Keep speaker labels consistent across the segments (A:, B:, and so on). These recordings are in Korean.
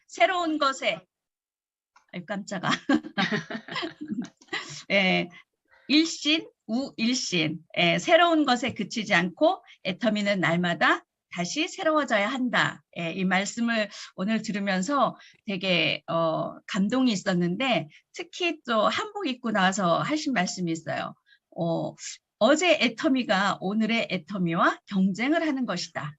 A: 새로운 것에 아유 깜짝아. 예, 일신, 우일신. 예, 새로운 것에 그치지 않고 애터미는 날마다 다시 새로워져야 한다. 예, 이 말씀을 오늘 들으면서 되게 감동이 있었는데 특히 또 한복 입고 나와서 하신 말씀이 있어요. 어제 애터미가 오늘의 애터미와 경쟁을 하는 것이다.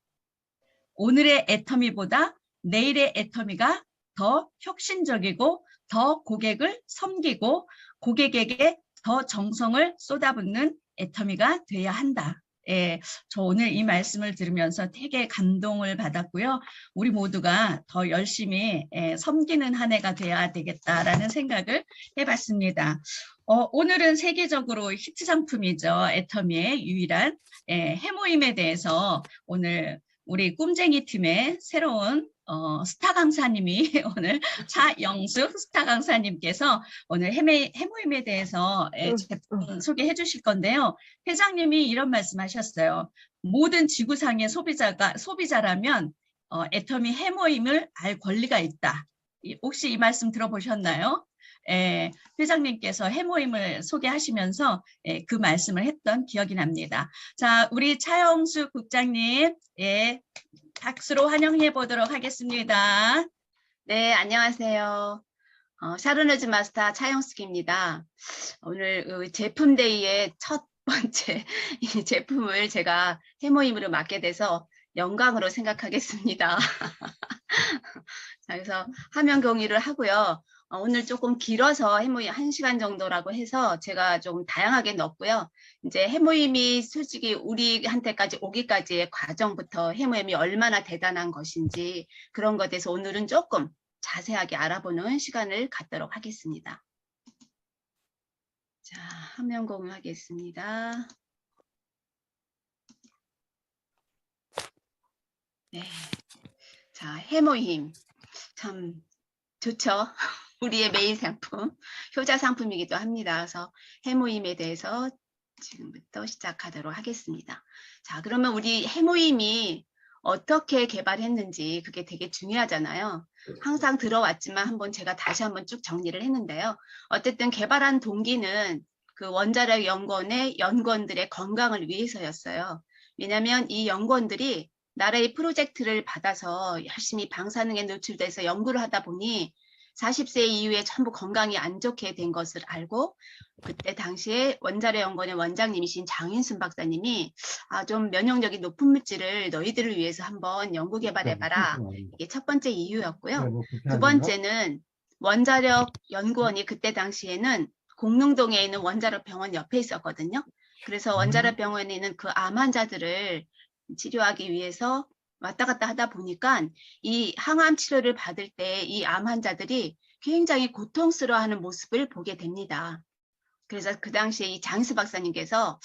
A: 오늘의 애터미보다 내일의 애터미가 더 혁신적이고 더 고객을 섬기고 고객에게 더 정성을 쏟아붓는 애터미가 돼야 한다. 예, 저 오늘 이 말씀을 들으면서 되게 감동을 받았고요. 우리 모두가 더 열심히 섬기는 한 해가 돼야 되겠다라는 생각을 해봤습니다. 오늘은 세계적으로 히트 상품이죠. 애터미의 유일한 해모임에 대해서 오늘 우리 꿈쟁이 팀의 새로운 스타 강사님이 오늘 차영숙 스타 강사님께서 오늘 해모임에 대해서 제품 소개해 주실 건데요. 회장님이 이런 말씀하셨어요. 모든 지구상의 소비자라면 애터미 해모임을 알 권리가 있다. 혹시 이 말씀 들어보셨나요? 회장님께서 해모임을 소개하시면서 그 말씀을 했던 기억이 납니다. 자, 우리 차영숙 국장님, 박수로 환영해 보도록 하겠습니다.
B: 네, 안녕하세요. 샤르너즈 마스터 차영숙입니다. 오늘 제품데이의 첫 번째 이 제품을 제가 해모임으로 맡게 돼서 영광으로 생각하겠습니다. 자, 그래서 화면 공유를 하고요. 오늘 조금 길어서 해모임 1시간 정도라고 해서 제가 좀 다양하게 넣었고요. 이제 해모임이 솔직히 우리한테까지 오기까지의 과정부터 해모임이 얼마나 대단한 것인지 그런 것에 대해서 오늘은 조금 자세하게 알아보는 시간을 갖도록 하겠습니다. 자, 화면 공유하겠습니다. 네. 자, 해모임. 참 좋죠. 우리의 메인 상품, 효자 상품이기도 합니다. 그래서 해모임에 대해서 지금부터 시작하도록 하겠습니다. 자, 그러면 우리 해모임이 어떻게 개발했는지 그게 되게 중요하잖아요. 항상 들어왔지만 한번 제가 다시 한번 쭉 정리를 했는데요. 어쨌든 개발한 동기는 그 원자력 연구원의 연구원들의 건강을 위해서였어요. 왜냐하면 이 연구원들이 나라의 프로젝트를 받아서 열심히 방사능에 노출돼서 연구를 하다 보니 40세 이후에 전부 건강이 안 좋게 된 것을 알고 그때 당시에 원자력 연구원의 원장님이신 장인순 박사님이 좀 면역력이 높은 물질을 너희들을 위해서 한번 연구 개발해봐라. 이게 첫 번째 이유였고요. 두 번째는 원자력 연구원이 그때 당시에는 공릉동에 있는 원자력 병원 옆에 있었거든요. 그래서 원자력 병원에 있는 그 암 환자들을 치료하기 위해서 왔다 갔다 하다 보니까 이 항암 치료를 받을 때 이 암 환자들이 굉장히 고통스러워하는 모습을 보게 됩니다. 그래서 그 당시에 이 장수 박사님께서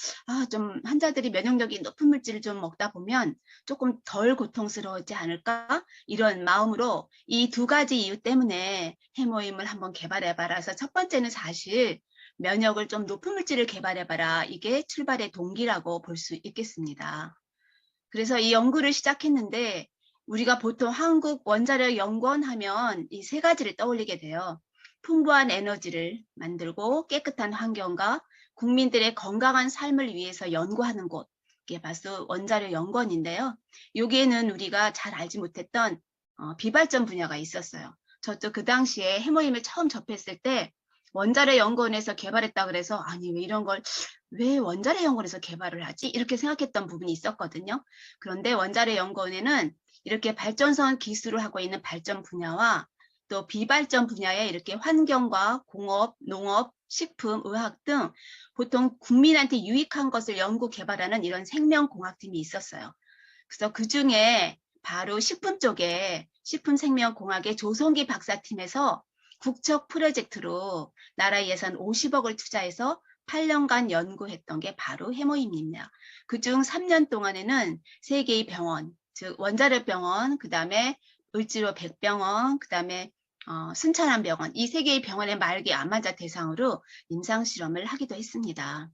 B: 좀 환자들이 면역력이 높은 물질을 좀 먹다 보면 조금 덜 고통스러워지지 않을까? 이런 마음으로 이 두 가지 이유 때문에 해모임을 한번 개발해봐라. 그래서 첫 번째는 사실 면역을 좀 높은 물질을 개발해봐라. 이게 출발의 동기라고 볼 수 있겠습니다. 그래서 이 연구를 시작했는데 우리가 보통 한국 원자력 연구원 하면 이 세 가지를 떠올리게 돼요. 풍부한 에너지를 만들고 깨끗한 환경과 국민들의 건강한 삶을 위해서 연구하는 곳. 이게 바로 원자력 연구원인데요. 여기에는 우리가 잘 알지 못했던 비발전 분야가 있었어요. 저도 그 당시에 해모임을 처음 접했을 때 원자력 연구원에서 개발했다 그래서 아니 왜 원자력 연구원에서 개발을 하지? 이렇게 생각했던 부분이 있었거든요. 그런데 원자력 연구원에는 이렇게 발전선 기술을 하고 있는 발전 분야와 또 비발전 분야에 이렇게 환경과 공업, 농업, 식품, 의학 등 보통 국민한테 유익한 것을 연구 개발하는 이런 생명공학팀이 있었어요. 그래서 그중에 바로 식품 쪽에 식품생명공학의 조성기 박사팀에서 국책 프로젝트로 나라 예산 50억을 투자해서 8년간 연구했던 게 바로 해모임입니다. 그중 3년 동안에는 3개의 병원, 즉 원자력 병원, 그 다음에 을지로 백병원, 그 다음에 순천함병원, 이 3개의 병원의 말기 암 환자 대상으로 임상실험을 하기도 했습니다.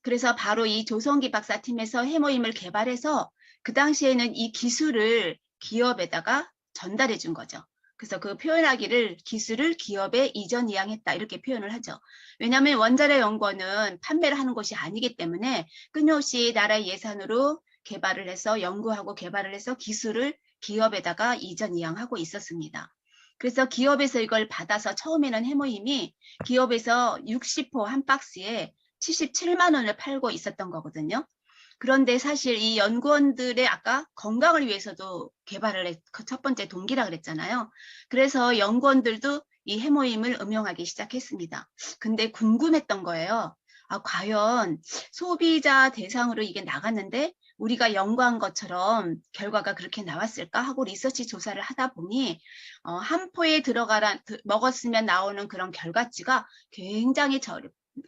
B: 그래서 바로 이 조성기 박사팀에서 해모임을 개발해서 그 당시에는 이 기술을 기업에다가 전달해 준 거죠. 그래서 그 표현하기를 기술을 기업에 이전 이양했다 이렇게 표현을 하죠. 왜냐하면 원자력 연구원은 판매를 하는 곳이 아니기 때문에 끊임없이 나라의 예산으로 개발을 해서 연구하고 개발을 해서 기술을 기업에다가 이전 이양하고 있었습니다. 그래서 기업에서 이걸 받아서 처음에는 해모임이 기업에서 60호 한 박스에 77만 원을 팔고 있었던 거거든요. 그런데 사실 이 연구원들의 아까 건강을 위해서도 개발을 그 첫 번째 동기라 그랬잖아요. 그래서 연구원들도 이 해모임을 음용하기 시작했습니다. 근데 궁금했던 거예요. 아, 과연 소비자 대상으로 이게 나갔는데 우리가 연구한 것처럼 결과가 그렇게 나왔을까 하고 리서치 조사를 하다 보니 한 포에 먹었으면 나오는 그런 결과치가 굉장히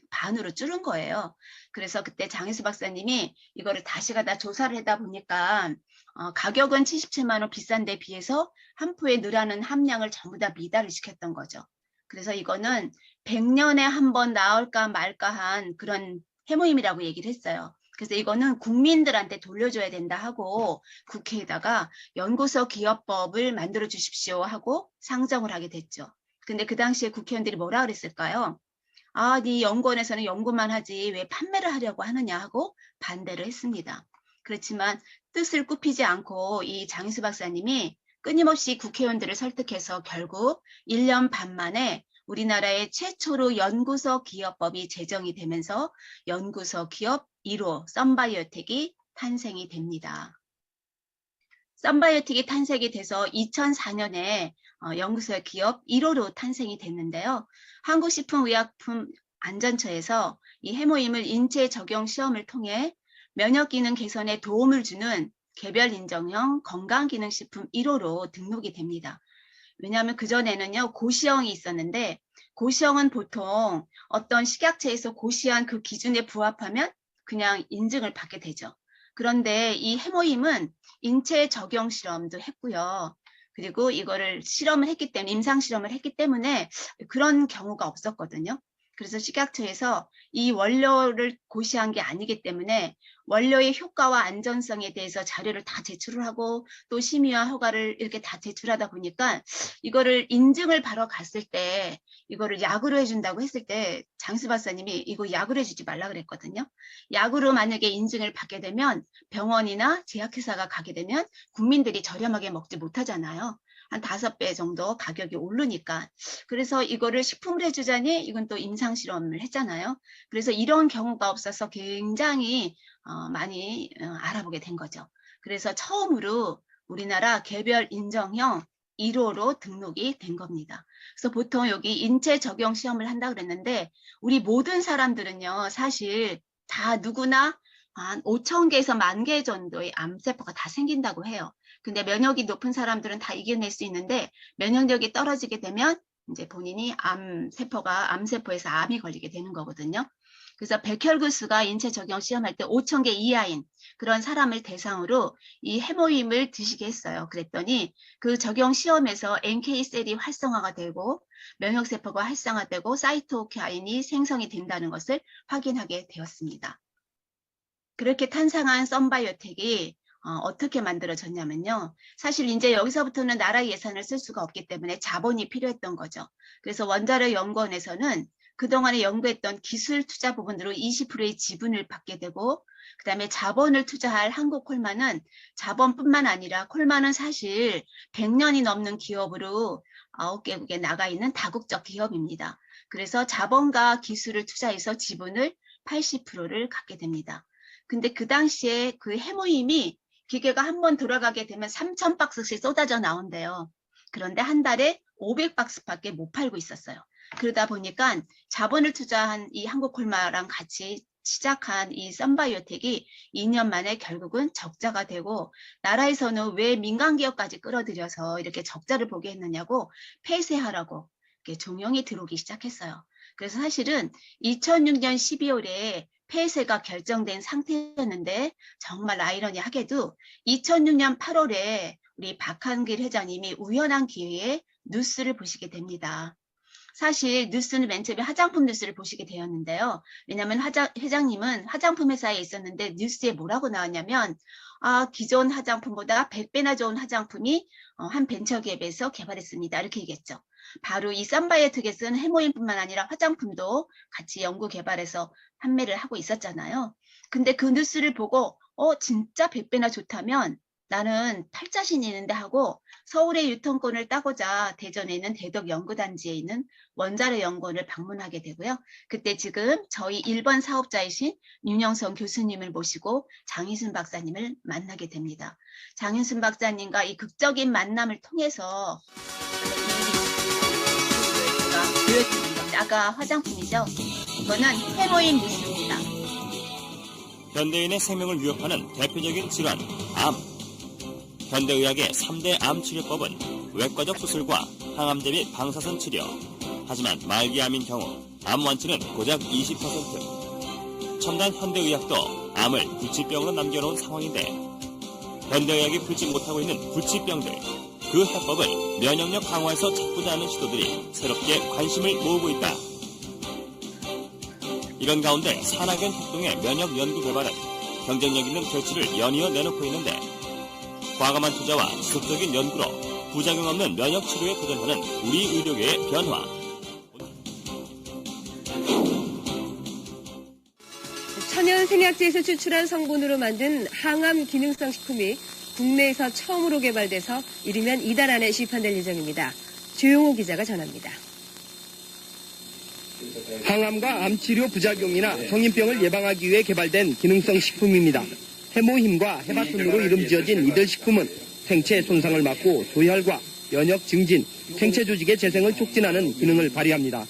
B: 반으로 줄은 거예요. 그래서 그때 장희수 박사님이 이거를 다시 가다 조사를 하다 보니까 가격은 77만 원 비싼 데 비해서 한 포에 넣으라는 함량을 전부 다 미달을 시켰던 거죠. 그래서 이거는 100년에 한 번 나올까 말까 한 그런 해모임이라고 얘기를 했어요. 그래서 이거는 국민들한테 돌려줘야 된다 하고 국회에다가 연구소 기업법을 만들어 주십시오 하고 상정을 하게 됐죠. 근데 그 당시에 국회의원들이 뭐라 그랬을까요? 아, 네 연구원에서는 연구만 하지 왜 판매를 하려고 하느냐 하고 반대를 했습니다. 그렇지만 뜻을 굽히지 않고 이 장희수 박사님이 끊임없이 국회의원들을 설득해서 결국 1년 반 만에 우리나라의 최초로 연구소 기업법이 제정이 되면서 연구소 기업 1호 썬바이오텍이 탄생이 됩니다. 썬바이오텍이 탄생이 돼서 2004년에 연구소 기업 1호로 탄생이 됐는데요. 한국식품의약품안전처에서 이 해모임을 인체 적용 시험을 통해 면역기능 개선에 도움을 주는 개별 인정형 건강기능식품 1호로 등록이 됩니다. 왜냐하면 그전에는요, 고시형이 있었는데 고시형은 보통 어떤 식약처에서 고시한 그 기준에 부합하면 그냥 인증을 받게 되죠. 그런데 이 해모임은 인체 적용 실험도 했고요. 그리고 이거를 실험을 했기 때문에 임상 실험을 했기 때문에 그런 경우가 없었거든요. 그래서 식약처에서 이 원료를 고시한 게 아니기 때문에 원료의 효과와 안전성에 대해서 자료를 다 제출을 하고 또 심의와 허가를 이렇게 다 제출하다 보니까 이거를 인증을 받러 갔을 때 이거를 약으로 해준다고 했을 때 장수 박사님이 이거 약으로 해주지 말라 그랬거든요. 약으로 만약에 인증을 받게 되면 병원이나 제약회사가 가게 되면 국민들이 저렴하게 먹지 못하잖아요. 한 5배 정도 가격이 오르니까. 그래서 이거를 식품을 해주자니 이건 또 임상실험을 했잖아요. 그래서 이런 경우가 없어서 굉장히 많이 알아보게 된 거죠. 그래서 처음으로 우리나라 개별 인정형 1호로 등록이 된 겁니다. 그래서 보통 여기 인체 적용 시험을 한다 그랬는데 우리 모든 사람들은요, 사실 다 누구나 한 5천 개에서 10,000개 정도의 암세포가 다 생긴다고 해요. 근데 면역이 높은 사람들은 다 이겨낼 수 있는데 면역력이 떨어지게 되면 이제 본인이 암세포에서 암이 걸리게 되는 거거든요. 그래서 백혈구수가 인체 적용 시험할 때 5,000개 이하인 그런 사람을 대상으로 이 해모임을 드시게 했어요. 그랬더니 그 적용 시험에서 NK셀이 활성화가 되고 면역세포가 활성화되고 사이토카인이 생성이 된다는 것을 확인하게 되었습니다. 그렇게 탄생한 썬바이오텍이 어떻게 만들어졌냐면요. 사실 이제 여기서부터는 나라 예산을 쓸 수가 없기 때문에 자본이 필요했던 거죠. 그래서 원자력 연구원에서는 그동안에 연구했던 기술 투자 부분으로 20%의 지분을 받게 되고 그다음에 자본을 투자할 한국콜마는 자본뿐만 아니라 콜마는 사실 100년이 넘는 기업으로 9개국에 나가 있는 다국적 기업입니다. 그래서 자본과 기술을 투자해서 지분을 80%를 갖게 됩니다. 근데 그 당시에 그 해모임이 기계가 한번 돌아가게 되면 3,000박스씩 쏟아져 나온대요. 그런데 한 달에 500박스밖에 못 팔고 있었어요. 그러다 보니까 자본을 투자한 이 한국콜마랑 같이 시작한 이 썬바이오텍이 2년 만에 결국은 적자가 되고 나라에서는 왜 민간기업까지 끌어들여서 이렇게 적자를 보게 했느냐고 폐쇄하라고 이렇게 종용이 들어오기 시작했어요. 그래서 사실은 2006년 12월에 폐쇄가 결정된 상태였는데 정말 아이러니하게도 2006년 8월에 우리 박한길 회장님이 우연한 기회에 뉴스를 보시게 됩니다. 사실 뉴스는 맨 처음에 화장품 뉴스를 보시게 되었는데요. 왜냐하면 회장님은 화장품 회사에 있었는데 뉴스에 뭐라고 나왔냐면 기존 화장품보다 100배나 좋은 화장품이 한 벤처기업에서 개발했습니다. 이렇게 얘기했죠. 바로 이 썬바이오텍에서는 해모임뿐만 아니라 화장품도 같이 연구 개발해서 판매를 하고 있었잖아요. 근데 그 뉴스를 보고 진짜 100배나 좋다면 나는 팔 자신이 있는데 하고 서울의 유통권을 따고자 대전에 있는 대덕연구단지에 있는 원자력 연구원을 방문하게 되고요. 그때 지금 저희 1번 사업자이신 윤영선 교수님을 모시고 장희순 박사님을 만나게 됩니다. 장희순 박사님과 이 극적인 만남을 통해서 보여드립니다. 아까 화장품이죠. 이거는 해모임 뉴스입니다.
C: 현대인의 생명을 위협하는 대표적인 질환, 암. 현대의학의 3대 암 치료법은 외과적 수술과 항암제 및 방사선 치료. 하지만 말기암인 경우 암 완치는 고작 20%. 첨단 현대의학도 암을 불치병으로 남겨놓은 상황인데 현대의학이 풀지 못하고 있는 불치병들. 그 해법을 면역력 강화에서 찾고자 하는 시도들이 새롭게 관심을 모으고 있다. 이런 가운데 산학연 협동의 면역 연구 개발은 경쟁력 있는 결실을 연이어 내놓고 있는데 과감한 투자와 지속적인 연구로 부작용 없는 면역 치료에 도전하는 우리 의료계의 변화.
D: 천연 생약제에서 추출한 성분으로 만든 항암 기능성 식품이 국내에서 처음으로 개발돼서 이르면 이달 안에 시판될 예정입니다. 조용호 기자가 전합니다.
E: 항암과 암치료 부작용이나 성인병을 예방하기 위해 개발된 기능성 식품입니다. 해모힘과 해바순으로 이름 지어진 이들 식품은 생체 손상을 막고 조혈과 면역 증진, 생체 조직의 재생을 촉진하는 기능을 발휘합니다.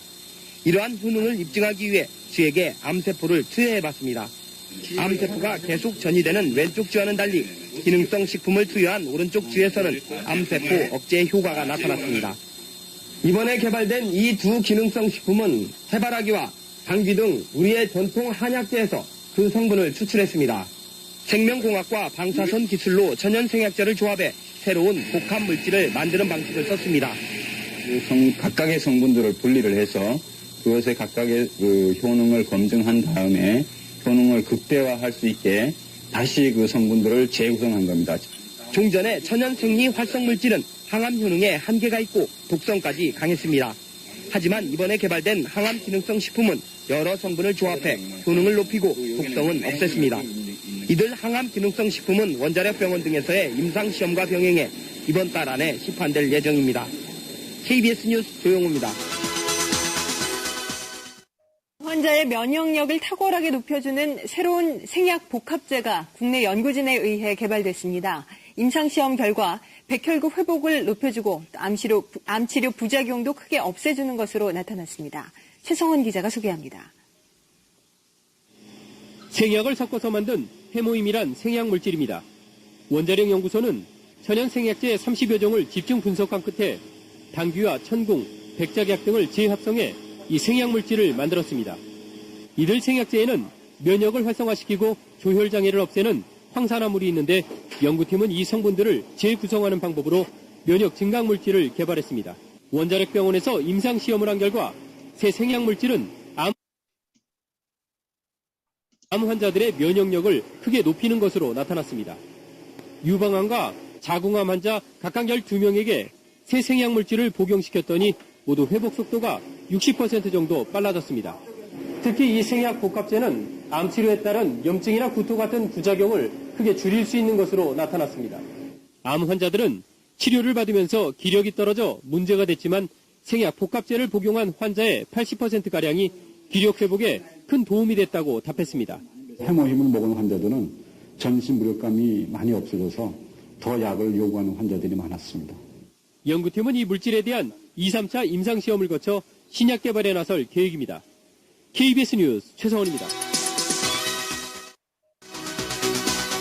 E: 이러한 효능을 입증하기 위해 쥐에게 암세포를 투여해봤습니다. 암세포가 계속 전이되는 왼쪽 쥐와는 달리 기능성 식품을 투여한 오른쪽 쥐에서는 암세포 억제 효과가 나타났습니다. 이번에 개발된 이 두 기능성 식품은 해바라기와 당귀 등 우리의 전통 한약재에서 그 성분을 추출했습니다. 생명공학과 방사선 기술로 천연생약제를 조합해 새로운 복합 물질을 만드는 방식을 썼습니다.
F: 각각의 성분들을 분리를 해서 그것의 각각의 효능을 검증한 다음에 효능을 극대화할 수 있게 다시 그 성분들을 재구성한 겁니다.
E: 종전의 천연생리 활성물질은 항암 효능에 한계가 있고 독성까지 강했습니다. 하지만 이번에 개발된 항암 기능성 식품은 여러 성분을 조합해 효능을 높이고 독성은 없앴습니다. 이들 항암 기능성 식품은 원자력 병원 등에서의 임상시험과 병행해 이번 달 안에 시판될 예정입니다. KBS 뉴스 조용호입니다.
D: 환자의 면역력을 탁월하게 높여주는 새로운 생약 복합제가 국내 연구진에 의해 개발됐습니다. 임상시험 결과 백혈구 회복을 높여주고 암치료 부작용도 크게 없애주는 것으로 나타났습니다. 최성원 기자가 소개합니다.
G: 생약을 섞어서 만든 해모임이란 생약물질입니다. 원자력 연구소는 천연 생약제 30여 종을 집중 분석한 끝에 당귀와 천궁, 백작약 등을 재합성해 이 생약물질을 만들었습니다. 이들 생약제에는 면역을 활성화시키고 조혈장애를 없애는 황산화물이 있는데 연구팀은 이 성분들을 재구성하는 방법으로 면역 증강물질을 개발했습니다. 원자력병원에서 임상시험을 한 결과 새 생약물질은 암 환자들의 면역력을 크게 높이는 것으로 나타났습니다. 유방암과 자궁암 환자 각각 12명에게 새 생약물질을 복용시켰더니 모두 회복 속도가 60% 정도 빨라졌습니다. 특히 이 생약 복합제는 암 치료에 따른 염증이나 구토 같은 부작용을 크게 줄일 수 있는 것으로 나타났습니다. 암 환자들은 치료를 받으면서 기력이 떨어져 문제가 됐지만 생약 복합제를 복용한 환자의 80%가량이 기력 회복에 큰 도움이 됐다고 답했습니다.
F: 해모힘을 먹은 환자들은 전신 무력감이 많이 없어져서 더 약을 요구하는 환자들이 많았습니다.
G: 연구팀은 이 물질에 대한 2, 3차 임상시험을 거쳐 신약 개발에 나설 계획입니다. KBS 뉴스 최성원입니다.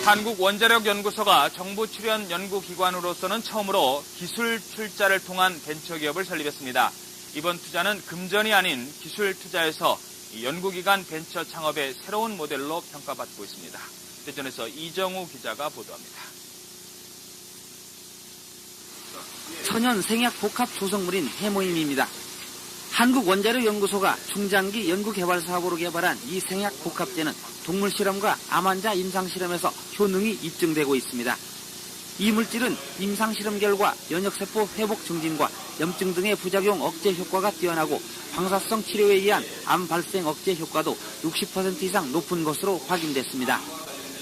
H: 한국원자력연구소가 정부 출연 연구기관으로서는 처음으로 기술 출자를 통한 벤처기업을 설립했습니다. 이번 투자는 금전이 아닌 기술 투자에서 연구기관 벤처 창업의 새로운 모델로 평가받고 있습니다. 대전에서 이정우 기자가 보도합니다.
I: 천연 생약 복합 조성물인 해모임입니다. 한국원자력연구소가 중장기 연구개발 사업으로 개발한 이 생약 복합제는 동물 실험과 암 환자 임상 실험에서 효능이 입증되고 있습니다. 이 물질은 임상 실험 결과 면역세포 회복 증진과 염증 등의 부작용 억제 효과가 뛰어나고 방사성 치료에 의한 암 발생 억제 효과도 60% 이상 높은 것으로 확인됐습니다.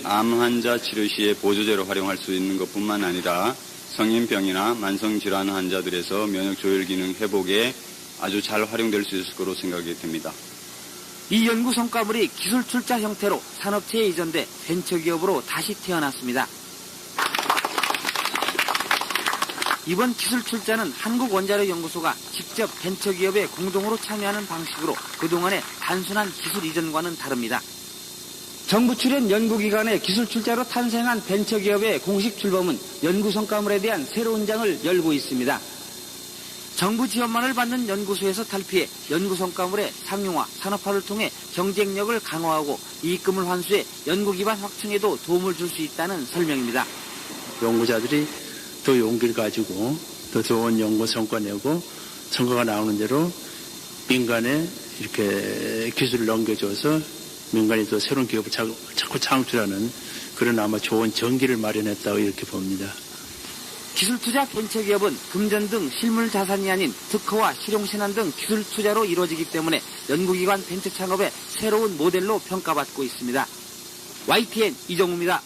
F: 암 환자 치료 시에 보조제로 활용할 수 있는 것뿐만 아니라 성인병이나 만성질환 환자들에서 면역 조절 기능 회복에 아주 잘 활용될 수 있을 거로 생각이 됩니다.
I: 이 연구 성과물이 기술 출자 형태로 산업체에 이전돼 벤처기업으로 다시 태어났습니다. 이번 기술 출자는 한국원자력연구소가 직접 벤처기업에 공동으로 참여하는 방식으로 그동안의 단순한 기술 이전과는 다릅니다. 정부 출연 연구기관의 기술 출자로 탄생한 벤처기업의 공식 출범은 연구 성과물에 대한 새로운 장을 열고 있습니다. 정부 지원만을 받는 연구소에서 탈피해 연구 성과물의 상용화, 산업화를 통해 경쟁력을 강화하고 이익금을 환수해 연구 기반 확충에도 도움을 줄 수 있다는 설명입니다.
J: 연구자들이 더 용기를 가지고 더 좋은 연구 성과 내고 성과가 나오는 대로 민간에 이렇게 기술을 넘겨줘서 민간이 또 새로운 기업을 자꾸 창출하는 그런 아마 좋은 전기를 마련했다고 이렇게 봅니다.
I: 기술투자 벤처기업은 금전 등 실물 자산이 아닌 특허와 실용신안 등 기술 투자로 이루어지기 때문에 연구기관 벤처 창업의 새로운 모델로 평가받고 있습니다. YTN 이정우입니다.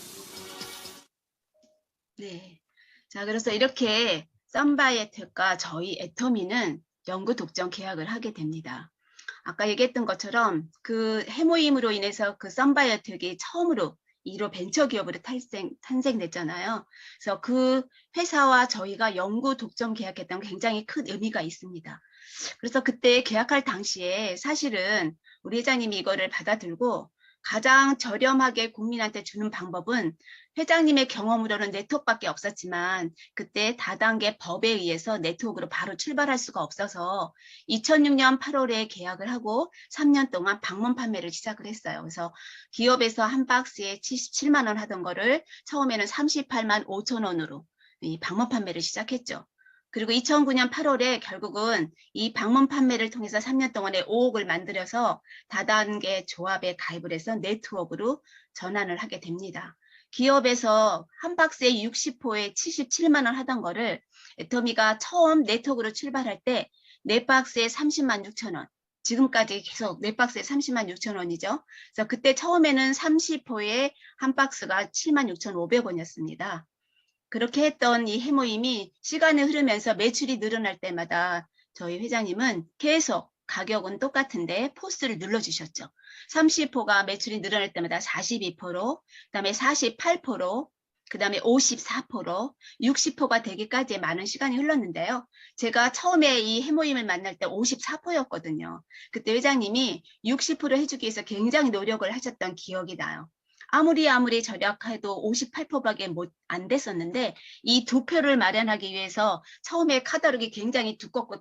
B: 네. 자, 그래서 이렇게 썬바이오텍과 저희 애터미는 연구 독점 계약을 하게 됩니다. 아까 얘기했던 것처럼 그 해모임으로 인해서 그 썬바이오텍이 처음으로 1호 벤처기업으로 탄생됐잖아요. 그래서 그 회사와 저희가 연구 독점 계약했던 건 굉장히 큰 의미가 있습니다. 그래서 그때 계약할 당시에 사실은 우리 회장님이 이거를 받아들고 가장 저렴하게 국민한테 주는 방법은 회장님의 경험으로는 네트워크밖에 없었지만 그때 다단계 법에 의해서 네트워크로 바로 출발할 수가 없어서 2006년 8월에 계약을 하고 3년 동안 방문 판매를 시작을 했어요. 그래서 기업에서 한 박스에 77만 원 하던 거를 처음에는 38만 5천 원으로 이 방문 판매를 시작했죠. 그리고 2009년 8월에 결국은 이 방문 판매를 통해서 3년 동안에 5억을 만들어서 다단계 조합에 가입을 해서 네트워크로 전환을 하게 됩니다. 기업에서 한 박스에 60호에 77만 원 하던 거를 애터미가 처음 네트워크로 출발할 때 4박스에 30만 6천 원. 지금까지 계속 4박스에 30만 6천 원이죠. 그래서 그때 처음에는 30호에 한 박스가 7만 6,500원이었습니다. 그렇게 했던 이 해모임이 시간이 흐르면서 매출이 늘어날 때마다 저희 회장님은 계속 가격은 똑같은데 포스를 눌러주셨죠. 30호가 매출이 늘어날 때마다 42%, 그다음에 48%, 그다음에 54%, 60호가 되기까지 많은 시간이 흘렀는데요. 제가 처음에 이 해모임을 만날 때 54%였거든요. 그때 회장님이 60% 해주기 위해서 굉장히 노력을 하셨던 기억이 나요. 아무리 절약해도 58%밖에 안 됐었는데 이 2표를 마련하기 위해서 처음에 카탈로그가 굉장히 두껍고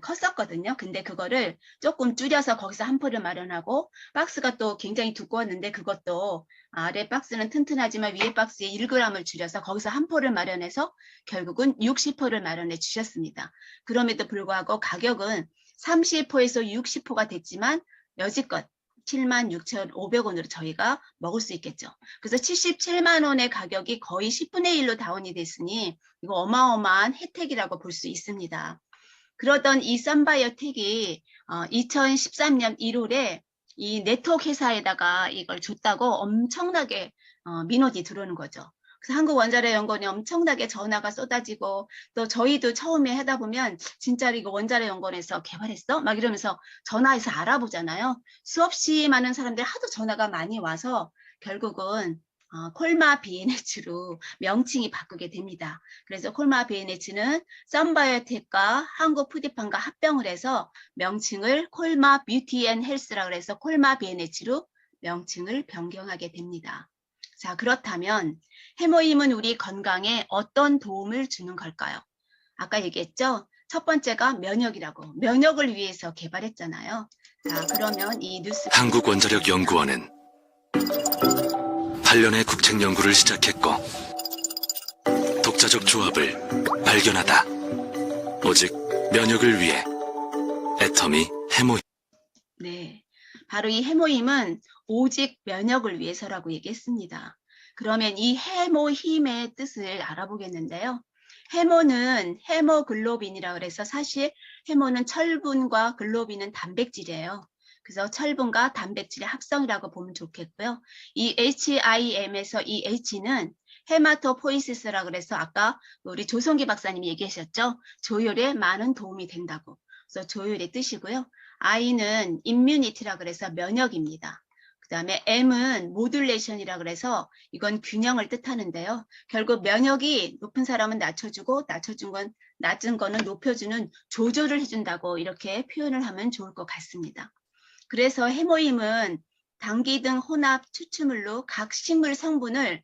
B: 컸었거든요. 근데 그거를 조금 줄여서 거기서 한 포를 마련하고 박스가 또 굉장히 두꺼웠는데 그것도 아래 박스는 튼튼하지만 위에 박스에 1g을 줄여서 거기서 한 포를 마련해서 결국은 60포를 마련해 주셨습니다. 그럼에도 불구하고 가격은 30포에서 60포가 됐지만 여지껏 7만 6,500원으로 저희가 먹을 수 있겠죠. 그래서 77만 원의 가격이 거의 10분의 1로 다운이 됐으니 이거 어마어마한 혜택이라고 볼 수 있습니다. 그러던 이 썬바이오텍이 2013년 1월에 이 네트워크 회사에다가 이걸 줬다고 엄청나게 민원이 들어오는 거죠. 그래서 한국원자력연구원에 엄청나게 전화가 쏟아지고 또 저희도 처음에 하다 보면 진짜 이거 원자력연구원에서 개발했어? 막 이러면서 전화해서 알아보잖아요. 수없이 많은 사람들이 하도 전화가 많이 와서 결국은 콜마 BNH로 명칭이 바꾸게 됩니다. 그래서 콜마 BNH는 썬바이오텍과 한국푸드판과 합병을 해서 명칭을 콜마 뷰티 앤 헬스라고 해서 콜마 BNH로 명칭을 변경하게 됩니다. 자, 그렇다면 해모임은 우리 건강에 어떤 도움을 주는 걸까요? 아까 얘기했죠? 첫 번째가 면역이라고. 면역을 위해서 개발했잖아요. 자, 그러면 이 뉴스
K: 한국원자력연구원은 8년의 국책 연구를 시작했고 독자적 조합을 발견하다. 오직 면역을 위해 애터미 해모.
B: 네, 바로 이 해모힘은 오직 면역을 위해서라고 얘기했습니다. 그러면 이 해모힘의 뜻을 알아보겠는데요. 해모는 헤모글로빈이라고 해서 사실 해모는 철분과 글로빈은 단백질이에요. 그래서 철분과 단백질의 합성이라고 보면 좋겠고요. 이 HIM에서 이 H는 헤마토포이시스라고 해서 아까 우리 조성기 박사님이 얘기하셨죠. 조혈에 많은 도움이 된다고. 그래서 조혈의 뜻이고요. I는 immunity라고 해서 면역입니다. 그 다음에 M은 모듈레이션이라고 해서 이건 균형을 뜻하는데요. 결국 면역이 높은 사람은 낮춰주고 낮은 거는 높여주는 조절을 해준다고 이렇게 표현을 하면 좋을 것 같습니다. 그래서 해모임은 당기 등 혼합 추출물로 각 식물 성분을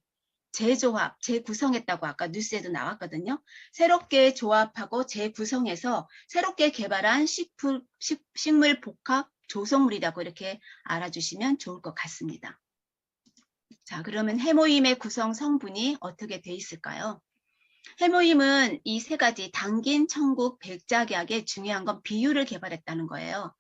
B: 재조합, 재구성했다고 아까 뉴스에도 나왔거든요. 새롭게 조합하고 재구성해서 새롭게 개발한 식물 복합 조성물이라고 이렇게 알아주시면 좋을 것 같습니다. 자, 그러면 해모임의 구성 성분이 어떻게 돼 있을까요? 해모임은 이 세 가지 당긴, 청국, 백작약의 중요한 건 비율을 개발했다는 거예요.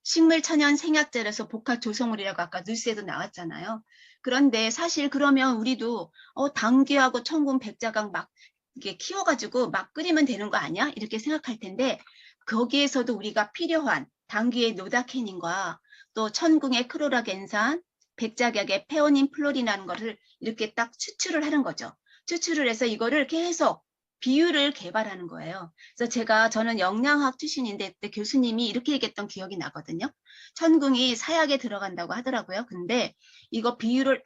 B: 식물 천연 생약제라서 복합 조성물이라고 아까 뉴스에도 나왔잖아요. 그런데 사실 그러면 우리도 당귀하고 청군, 백작약 막 이렇게 키워가지고 막 끓이면 되는 거 아니야? 이렇게 생각할 텐데 거기에서도 우리가 필요한 당귀의 노다케닌과 또 천궁의 크로라겐산, 백작약의 페오닌 플로린이라는 것을 이렇게 딱 추출을 하는 거죠. 추출을 해서 이거를 계속 비율을 개발하는 거예요. 그래서 저는 영양학 출신인데 그때 교수님이 이렇게 얘기했던 기억이 나거든요. 천궁이 사약에 들어간다고 하더라고요. 근데 이거 비율을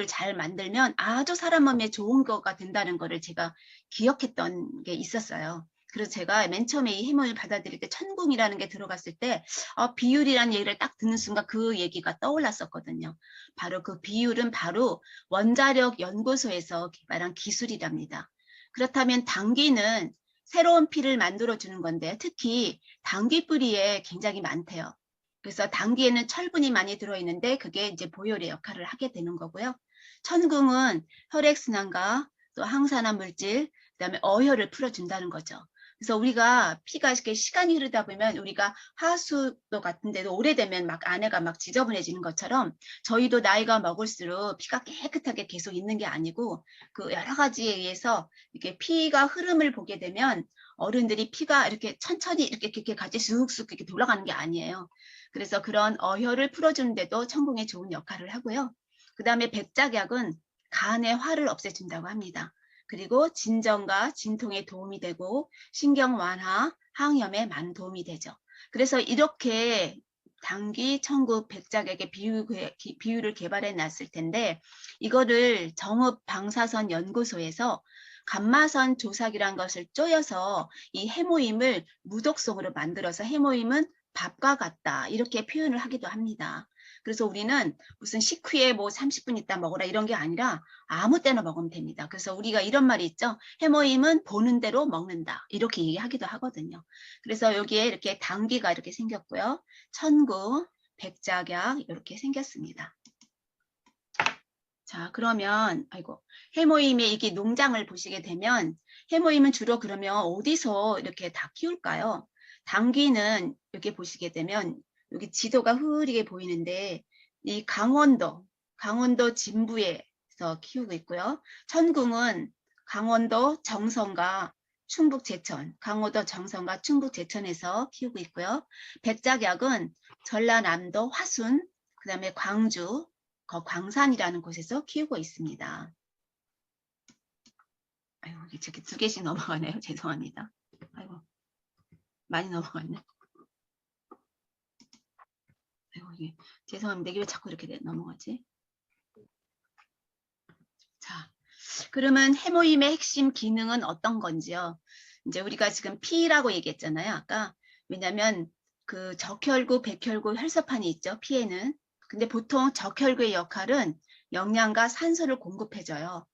B: 잘 만들면 아주 사람 몸에 좋은 거가 된다는 거를 제가 기억했던 게 있었어요. 그래서 제가 맨 처음에 이 해모를 받아들일 때 천궁이라는 게 들어갔을 때 비율이라는 얘기를 딱 듣는 순간 그 얘기가 떠올랐었거든요. 바로 그 비율은 바로 원자력 연구소에서 개발한 기술이랍니다. 그렇다면 당귀는 새로운 피를 만들어주는 건데 특히 당귀 뿌리에 굉장히 많대요. 그래서 당귀에는 철분이 많이 들어있는데 그게 이제 보혈의 역할을 하게 되는 거고요. 천궁은 혈액순환과 또 항산화 물질, 그다음에 어혈을 풀어준다는 거죠. 그래서 우리가 피가 이렇게 시간이 흐르다 보면 우리가 하수도 같은 데도 오래되면 막 안에가 막 지저분해지는 것처럼 저희도 나이가 먹을수록 피가 깨끗하게 계속 있는 게 아니고 그 여러 가지에 의해서 이렇게 피가 흐름을 보게 되면 어른들이 피가 이렇게 천천히 이렇게 같이 쑥쑥 이렇게 돌아가는 게 아니에요. 그래서 그런 어혈을 풀어주는데도 천궁이 좋은 역할을 하고요. 그 다음에 백작약은 간의 화를 없애준다고 합니다. 그리고 진정과 진통에 도움이 되고 신경 완화, 항염에 많은 도움이 되죠. 그래서 이렇게 당귀, 청국, 백작약의 비율을 개발해 놨을 텐데 이거를 정읍 방사선 연구소에서 감마선 조삭이라는 것을 쪼여서 이 해모임을 무독성으로 만들어서 해모임은 밥과 같다 이렇게 표현을 하기도 합니다. 그래서 우리는 무슨 식후에 뭐 30분 있다 먹어라 이런 게 아니라 아무 때나 먹으면 됩니다. 그래서 우리가 이런 말이 있죠. 해모임은 보는 대로 먹는다. 이렇게 얘기하기도 하거든요. 그래서 여기에 이렇게 당귀가 이렇게 생겼고요. 천궁, 백작약 이렇게 생겼습니다. 자, 그러면 해모임의 이게 농장을 보시게 되면 해모임은 주로 그러면 어디서 이렇게 다 키울까요? 당귀는 이렇게 보시게 되면 여기 지도가 흐리게 보이는데 이 강원도 진부에서 키우고 있고요. 천궁은 강원도 정선과 충북 제천, 강원도 정선과 충북 제천에서 키우고 있고요. 백작약은 전라남도 화순, 그 다음에 광주, 광산이라는 곳에서 키우고 있습니다. 아이고, 이렇게 두 개씩 넘어가네요. 죄송합니다. 아이고, 많이 넘어갔네. 아이고, 이게 죄송합니다. 이게 왜 자꾸 이렇게 넘어가지? 자, 그러면 해모임의 핵심 기능은 어떤 건지요? 이제 우리가 지금 피라고 얘기했잖아요. 아까. 왜냐하면 그 적혈구, 백혈구, 혈소판이 있죠. 피에는. 근데 보통 적혈구의 역할은 영양과 산소를 공급해줘요.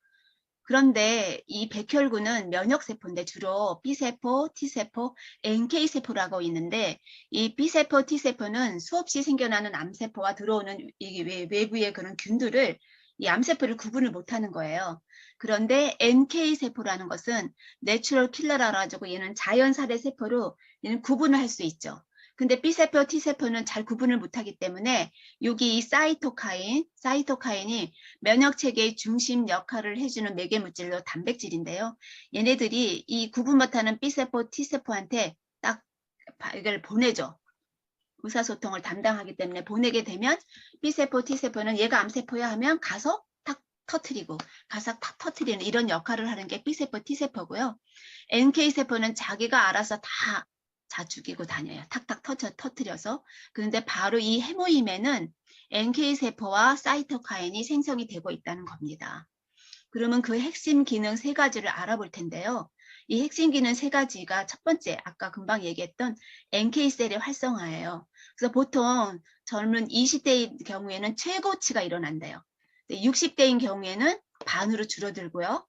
B: 그런데 이 백혈구는 면역세포인데 주로 B세포, T세포, NK세포라고 있는데 이 B세포, T세포는 수없이 생겨나는 암세포와 들어오는 이 외부의 그런 균들을 이 암세포를 구분을 못하는 거예요. 그런데 NK 세포라는 것은 내추럴 킬러라 가지고 얘는 자연 살해 세포로 얘는 구분을 할 수 있죠. 근데 B세포, T세포는 잘 구분을 못하기 때문에 여기 이 사이토카인이 면역체계의 중심 역할을 해주는 매개물질로 단백질인데요. 얘네들이 이 구분 못하는 B세포, T세포한테 딱 이걸 보내죠. 의사소통을 담당하기 때문에 보내게 되면 B세포, T세포는 얘가 암세포야 하면 가서 탁 터트리고 가서 탁 터트리는 이런 역할을 하는 게 B세포, T세포고요. NK세포는 자기가 알아서 다 죽이고 다녀요. 탁탁 터트려서. 그런데 바로 이 해모임에는 NK세포와 사이토카인이 생성이 되고 있다는 겁니다. 그러면 그 핵심 기능 3가지를 알아볼 텐데요. 이 핵심 기능 3가지가 첫 번째, 아까 금방 얘기했던 NK셀의 활성화예요. 그래서 보통 젊은 20대의 경우에는 최고치가 일어난대요. 60대인 경우에는 반으로 줄어들고요.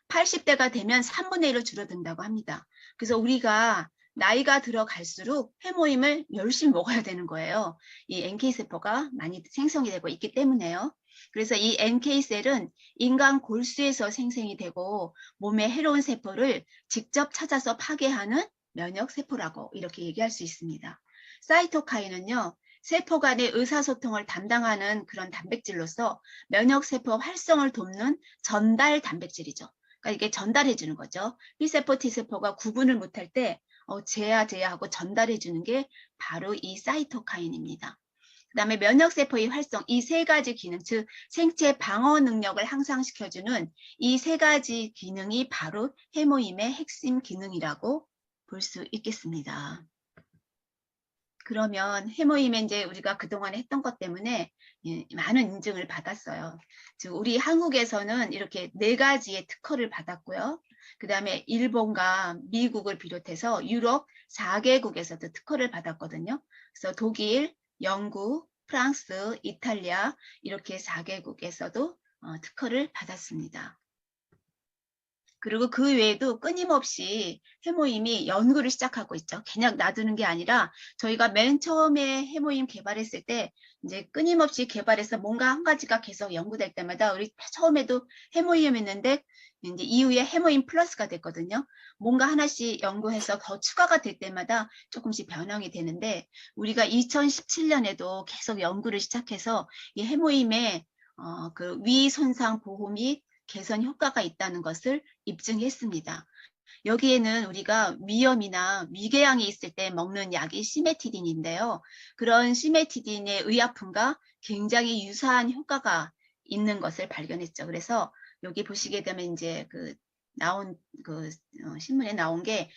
B: 80대가 되면 3분의 1로 줄어든다고 합니다. 그래서 우리가 나이가 들어갈수록 해모임을 열심히 먹어야 되는 거예요. 이 NK세포가 많이 생성이 되고 있기 때문에요. 그래서 이 NK셀은 인간 골수에서 생성이 되고 몸의 해로운 세포를 직접 찾아서 파괴하는 면역세포라고 이렇게 얘기할 수 있습니다. 사이토카인은요. 세포 간의 의사소통을 담당하는 그런 단백질로서 면역세포 활성을 돕는 전달 단백질이죠. 그러니까 이게 전달해 주는 거죠. B세포, T세포가 구분을 못할 때 쟤야 하고 전달해 주는 게 바로 이 사이토카인입니다. 그 다음에 면역세포의 활성, 이 3가지 기능, 즉 생체 방어 능력을 향상시켜주는 이 3가지 기능이 바로 해모임의 핵심 기능이라고 볼 수 있겠습니다. 그러면 해모임에 이제 우리가 그동안 했던 것 때문에 많은 인증을 받았어요. 즉 우리 한국에서는 이렇게 4가지의 특허를 받았고요. 그 다음에 일본과 미국을 비롯해서 유럽 4개국에서도 특허를 받았거든요. 그래서 독일, 영국, 프랑스, 이탈리아 이렇게 4개국에서도 특허를 받았습니다. 그리고 그 외에도 끊임없이 해모임이 연구를 시작하고 있죠. 그냥 놔두는 게 아니라 저희가 맨 처음에 해모임 개발했을 때 이제 끊임없이 개발해서 뭔가 한 가지가 계속 연구될 때마다 우리 처음에도 해모임이었는데 이제 이후에 해모임 플러스가 됐거든요. 뭔가 하나씩 연구해서 더 추가가 될 때마다 조금씩 변형이 되는데 우리가 2017년에도 계속 연구를 시작해서 이 해모임의 그 위 손상 보호 및 개선 효과가 있다는 것을 입증했습니다. 여기에는 우리가 위염이나 위궤양이 있을 때 먹는 약이 시메티딘인데요. 그런 시메티딘의 의약품과 굉장히 유사한 효과가 있는 것을 발견했죠. 그래서 여기 보시게 되면 이제 신문에 나온 게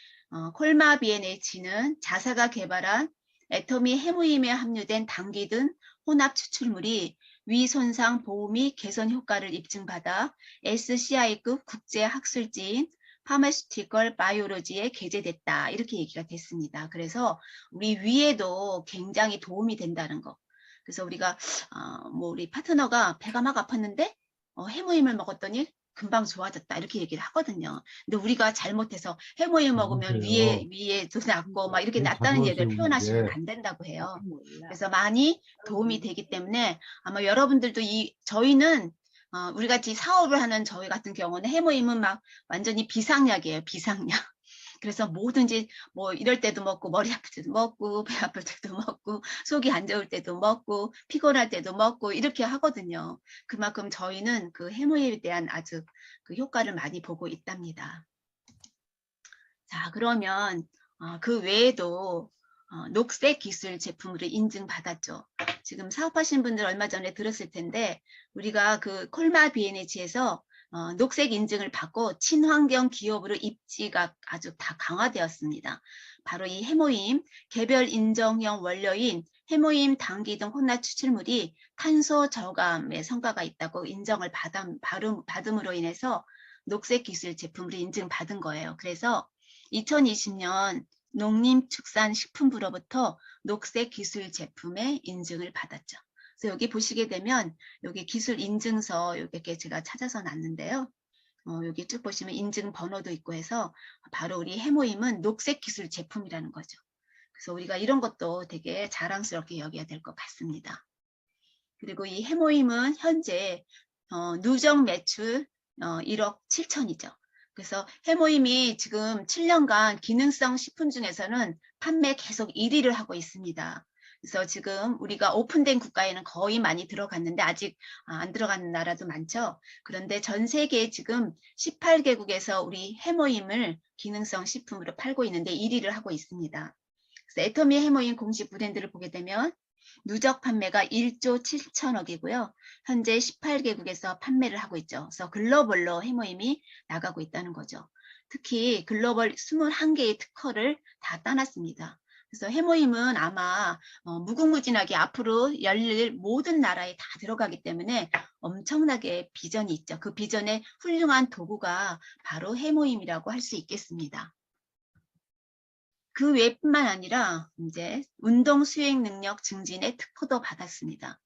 B: 콜마비엔H는 자사가 개발한 애터미 해모임에 함유된 당기든 혼합 추출물이 위 손상 보호 및 개선 효과를 입증받아 SCI급 국제 학술지인 파마슈티컬 바이오로지에 게재됐다. 이렇게 얘기가 됐습니다. 그래서 우리 위에도 굉장히 도움이 된다는 거. 그래서 우리가 우리 파트너가 배가 막 아팠는데 해모임을 먹었더니 금방 좋아졌다 이렇게 얘기를 하거든요. 근데 우리가 잘못해서 해모임 먹으면 위에도 낫고 막 이렇게 낫다는 얘기를 표현하시면 안 된다고 해요. 그래서 많이 도움이 되기 때문에 아마 여러분들도 저희는 우리 같이 사업을 하는 저희 같은 경우는 해모임은 막 완전히 비상약이에요. 비상약. 그래서 뭐든지 뭐 이럴 때도 먹고 머리 아플 때도 먹고 배 아플 때도 먹고 속이 안 좋을 때도 먹고 피곤할 때도 먹고 이렇게 하거든요. 그만큼 저희는 그 해모임에 대한 아주 그 효과를 많이 보고 있답니다. 자, 그러면 그 외에도 녹색 기술 제품으로 인증받았죠. 지금 사업하신 분들 얼마 전에 들었을 텐데 우리가 그 콜마비엔H에서 녹색 인증을 받고 친환경 기업으로 입지가 아주 다 강화되었습니다. 바로 이 해모임 개별 인정형 원료인 해모임 당기 등 혼합 추출물이 탄소 저감의 성과가 있다고 인정을 받음으로 인해서 녹색 기술 제품으로 인증받은 거예요. 그래서 2020년 농림축산식품부로부터 녹색 기술 제품의 인증을 받았죠. 그래서 여기 보시게 되면 여기 기술 인증서 이렇게 제가 찾아서 놨는데요. 여기 쭉 보시면 인증 번호도 있고 해서 바로 우리 해모임은 녹색 기술 제품이라는 거죠. 그래서 우리가 이런 것도 되게 자랑스럽게 여겨야 될 것 같습니다. 그리고 이 해모임은 현재 누적 매출 1억 7천이죠. 그래서 해모임이 지금 7년간 기능성 식품 중에서는 판매 계속 1위를 하고 있습니다. 그래서 지금 우리가 오픈된 국가에는 거의 많이 들어갔는데 아직 안 들어가는 나라도 많죠. 그런데 전 세계에 지금 18개국에서 우리 해모임을 기능성 식품으로 팔고 있는데 1위를 하고 있습니다. 그래서 애터미 해모임 공식 브랜드를 보게 되면 누적 판매가 1조 7천억이고요. 현재 18개국에서 판매를 하고 있죠. 그래서 글로벌로 해모임이 나가고 있다는 거죠. 특히 글로벌 21개의 특허를 다 따놨습니다. 그래서 해모임은 아마 무궁무진하게 앞으로 열릴 모든 나라에 다 들어가기 때문에 엄청나게 비전이 있죠. 그 비전의 훌륭한 도구가 바로 해모임이라고 할 수 있겠습니다. 그 외뿐만 아니라 이제 운동 수행 능력 증진의 특허도 받았습니다.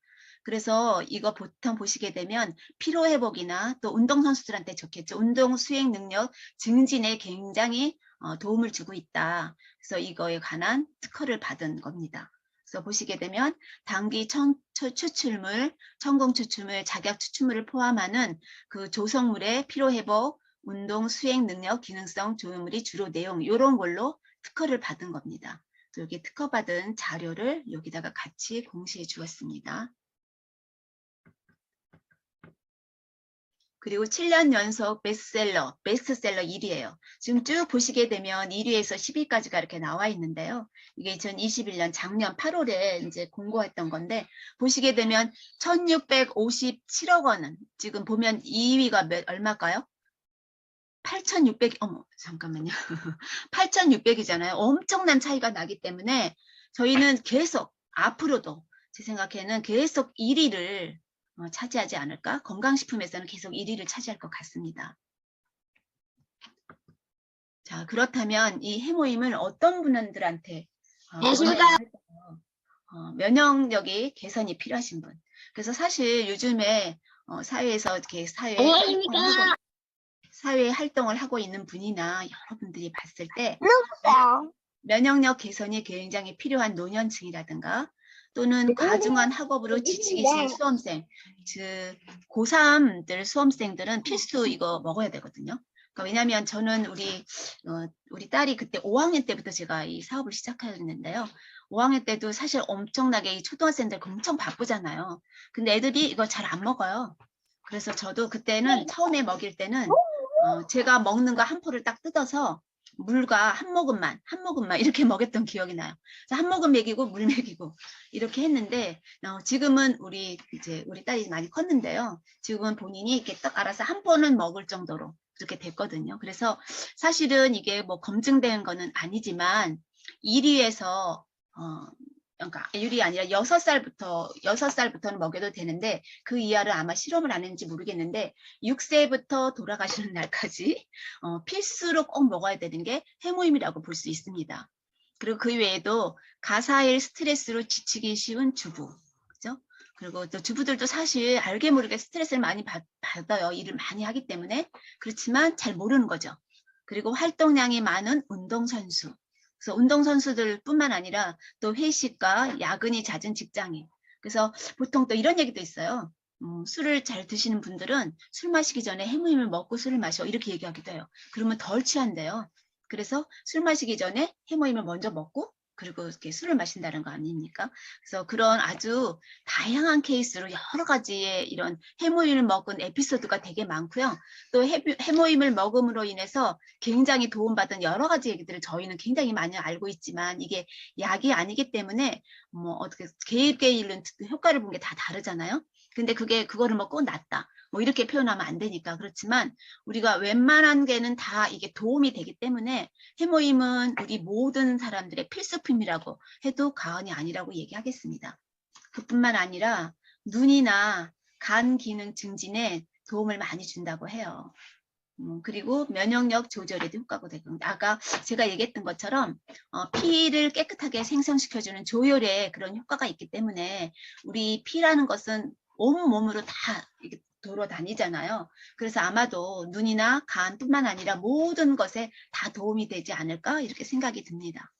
B: 그래서 이거 보통 보시게 되면 피로 회복이나 또 운동선수들한테 좋겠죠. 운동 수행 능력 증진에 굉장히 도움을 주고 있다. 그래서 이거에 관한 특허를 받은 겁니다. 그래서 보시게 되면 단기 추출물, 천공 추출물, 작약 추출물을 포함하는 그 조성물의 피로 회복, 운동 수행 능력, 기능성 조형물이 주로 내용 이런 걸로 특허를 받은 겁니다. 여기 특허받은 자료를 여기다가 같이 공시해 주었습니다. 그리고 7년 연속 베스트셀러 1위예요. 지금 쭉 보시게 되면 1위에서 10위까지가 이렇게 나와 있는데요. 이게 2021년 작년 8월에 이제 공고했던 건데 보시게 되면 1657억 원은 지금 보면 2위가 얼마일까요? 8,600, 어머, 잠깐만요. 8,600이잖아요. 엄청난 차이가 나기 때문에 저희는 계속 앞으로도 제 생각에는 계속 1위를 차지하지 않을까? 건강식품에서는 계속 1위를 차지할 것 같습니다. 자, 그렇다면 이 해모임을 어떤 분들한테 면역력이 개선이 필요하신 분. 그래서 사실 요즘에 사회에서 이렇게 사회 활동을 하고 있는 분이나 여러분들이 봤을 때 면역력 개선이 굉장히 필요한 노년층이라든가 또는 과중한 학업으로 지치기 싫은 수험생, 즉 고3들 수험생들은 필수 이거 먹어야 되거든요. 그러니까 왜냐하면 저는 우리 딸이 그때 5학년 때부터 제가 이 사업을 시작했는데요. 5학년 때도 사실 엄청나게 이 초등학생들 엄청 바쁘잖아요. 근데 애들이 이거 잘 안 먹어요. 그래서 저도 그때는 처음에 먹일 때는 제가 먹는 거 한 포를 딱 뜯어서 물과 한 모금만 이렇게 먹였던 기억이 나요. 한 모금 먹이고 물 먹이고 이렇게 했는데 지금은 우리 딸이 많이 컸는데요. 지금은 본인이 이렇게 딱 알아서 한 포는 먹을 정도로 그렇게 됐거든요. 그래서 사실은 이게 뭐 검증된 거는 아니지만 1위에서 그러니까 유리 아니라 6살부터는 먹여도 되는데 그 이하를 아마 실험을 안 했는지 모르겠는데 6세부터 돌아가시는 날까지 필수로 꼭 먹어야 되는 게 해모임이라고 볼 수 있습니다. 그리고 그 외에도 가사일 스트레스로 지치기 쉬운 주부, 그죠? 그리고 또 주부들도 사실 알게 모르게 스트레스를 많이 받아요. 일을 많이 하기 때문에. 그렇지만 잘 모르는 거죠. 그리고 활동량이 많은 운동선수. 그래서 운동선수들 뿐만 아니라 또 회식과 야근이 잦은 직장인. 그래서 보통 또 이런 얘기도 있어요. 술을 잘 드시는 분들은 술 마시기 전에 해모임을 먹고 술을 마셔 이렇게 얘기하기도 해요. 그러면 덜 취한대요. 그래서 술 마시기 전에 해모임을 먼저 먹고 그리고 이렇게 술을 마신다는 거 아닙니까? 그래서 그런 아주 다양한 케이스로 여러 가지의 이런 해모임을 먹은 에피소드가 되게 많고요. 또 해모임을 먹음으로 인해서 굉장히 도움받은 여러 가지 얘기들을 저희는 굉장히 많이 알고 있지만 이게 약이 아니기 때문에 뭐 어떻게 개입에 이른 효과를 본 게 다 다르잖아요. 근데 그거를 먹고 낫다. 뭐 이렇게 표현하면 안 되니까. 그렇지만 우리가 웬만한 게는 다 이게 도움이 되기 때문에 해모임은 우리 모든 사람들의 필수품이라고 해도 과언이 아니라고 얘기하겠습니다. 그뿐만 아니라 눈이나 간 기능 증진에 도움을 많이 준다고 해요. 그리고 면역력 조절에도 효과가 되고 아까 제가 얘기했던 것처럼 피를 깨끗하게 생성시켜주는 조혈에 그런 효과가 있기 때문에 우리 피라는 것은 온몸으로 다 돌아다니잖아요. 그래서 아마도 눈이나 간뿐만 아니라 모든 것에 다 도움이 되지 않을까 이렇게 생각이 듭니다.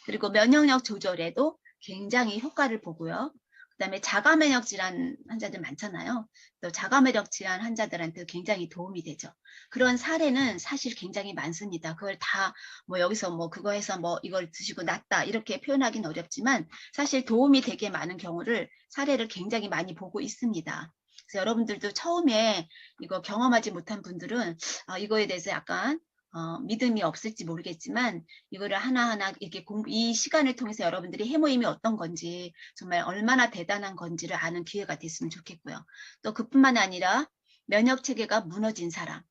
B: 그리고 면역력 조절에도 굉장히 효과를 보고요. 그다음에 자가면역 질환 환자들 많잖아요. 또 자가면역 질환 환자들한테 굉장히 도움이 되죠. 그런 사례는 사실 굉장히 많습니다. 그걸 다 뭐 여기서 뭐 그거 해서 뭐 이걸 드시고 낫다 이렇게 표현하기는 어렵지만 사실 도움이 되게 많은 경우를 사례를 굉장히 많이 보고 있습니다. 그래서 여러분들도 처음에 이거 경험하지 못한 분들은 이거에 대해서 약간 믿음이 없을지 모르겠지만 이거를 하나하나 이렇게 이 시간을 통해서 여러분들이 해모임이 어떤 건지 정말 얼마나 대단한 건지를 아는 기회가 됐으면 좋겠고요. 또 그뿐만 아니라 면역 체계가 무너진 사람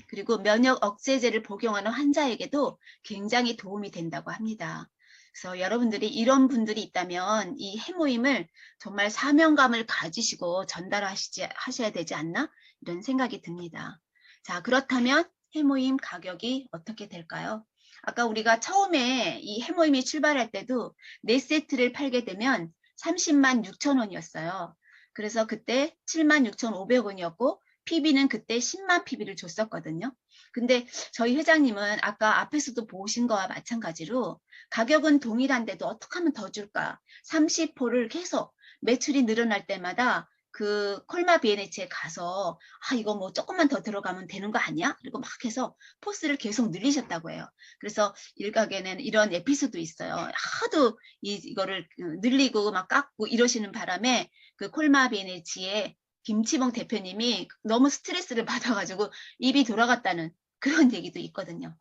B: 그리고 면역 억제제를 복용하는 환자에게도 굉장히 도움이 된다고 합니다. 그래서 여러분들이 이런 분들이 있다면 이 해모임을 정말 사명감을 가지시고 전달하셔야 되지 않나 이런 생각이 듭니다. 자, 그렇다면 해모임 가격이 어떻게 될까요? 아까 우리가 처음에 이 해모임이 출발할 때도 4세트를 팔게 되면 30만 6천 원이었어요. 그래서 그때 7만 6,500원이었고 PB는 그때 10만 PB를 줬었거든요. 근데 저희 회장님은 아까 앞에서도 보신 거와 마찬가지로 가격은 동일한데도 어떻게 하면 더 줄까? 30호를 계속 매출이 늘어날 때마다 그 콜마 비엔에치에 가서 이거 뭐 조금만 더 들어가면 되는 거 아니야? 그리고 막 해서 포스를 계속 늘리셨다고 해요. 그래서 일각에는 이런 에피소드 있어요. 하도 이거를 늘리고 막 깎고 이러시는 바람에 그 콜마 비엔에치에 김치봉 대표님이 너무 스트레스를 받아가지고 입이 돌아갔다는 그런 얘기도 있거든요.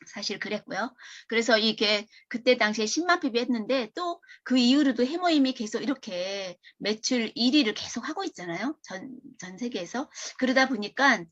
B: 사실 그랬고요. 그래서 이게 그때 당시에 10만 PB 했는데 또 그 이후로도 해모임이 계속 이렇게 매출 1위를 계속 하고 있잖아요. 전 세계에서. 그러다 보니까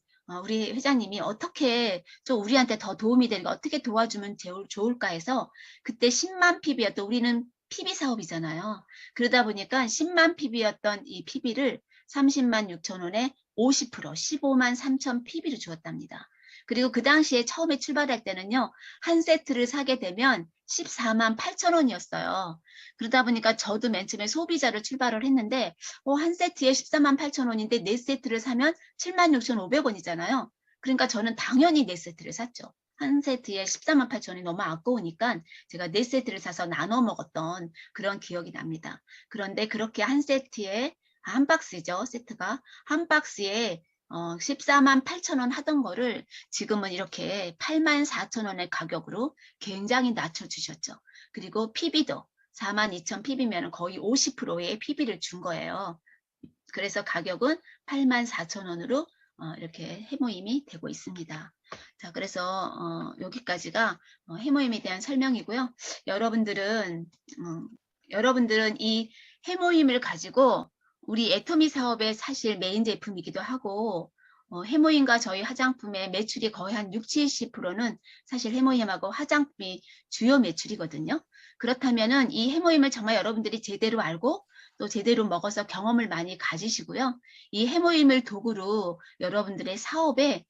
B: 우리 회장님이 어떻게 좀 우리한테 더 도움이 되는가 어떻게 도와주면 좋을까 해서 그때 10만 PB였던 우리는 PB 사업이잖아요. 그러다 보니까 10만 PB였던 이 PB를 30만 6천 원에 50% 15만 3천 PB를 주었답니다. 그리고 그 당시에 처음에 출발할 때는요. 한 세트를 사게 되면 14만 8천 원이었어요. 그러다 보니까 저도 맨 처음에 소비자로 출발을 했는데 한 세트에 14만 8천 원인데 4세트를 사면 7만 6,500원이잖아요. 그러니까 저는 당연히 4세트를 샀죠. 한 세트에 14만 8천 원이 너무 아까우니까 제가 4세트를 사서 나눠 먹었던 그런 기억이 납니다. 그런데 그렇게 한 세트에 한 박스죠. 세트가 한 박스에 14만 8천 원 하던 거를 지금은 이렇게 8만 4천 원의 가격으로 굉장히 낮춰주셨죠. 그리고 PB도 4만 2천 PB면 거의 50%의 PB를 준 거예요. 그래서 가격은 8만 4천 원으로 이렇게 해모임이 되고 있습니다. 자, 그래서 여기까지가 해모임에 대한 설명이고요. 여러분들은 이 해모임을 가지고 우리 애터미 사업의 사실 메인 제품이기도 하고 해모임과 저희 화장품의 매출이 거의 한 60-70%는 사실 해모임하고 화장품이 주요 매출이거든요. 그렇다면은 이 해모임을 정말 여러분들이 제대로 알고 또 제대로 먹어서 경험을 많이 가지시고요. 이 해모임을 도구로 여러분들의 사업에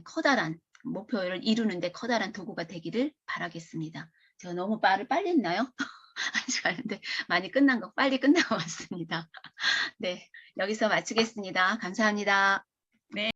B: 커다란 목표를 이루는데 커다란 도구가 되기를 바라겠습니다. 제가 너무 말을 빨리 했나요? 아직 아닌데 많이 빨리 끝난 것 같습니다. 네, 여기서 마치겠습니다. 감사합니다.
A: 네.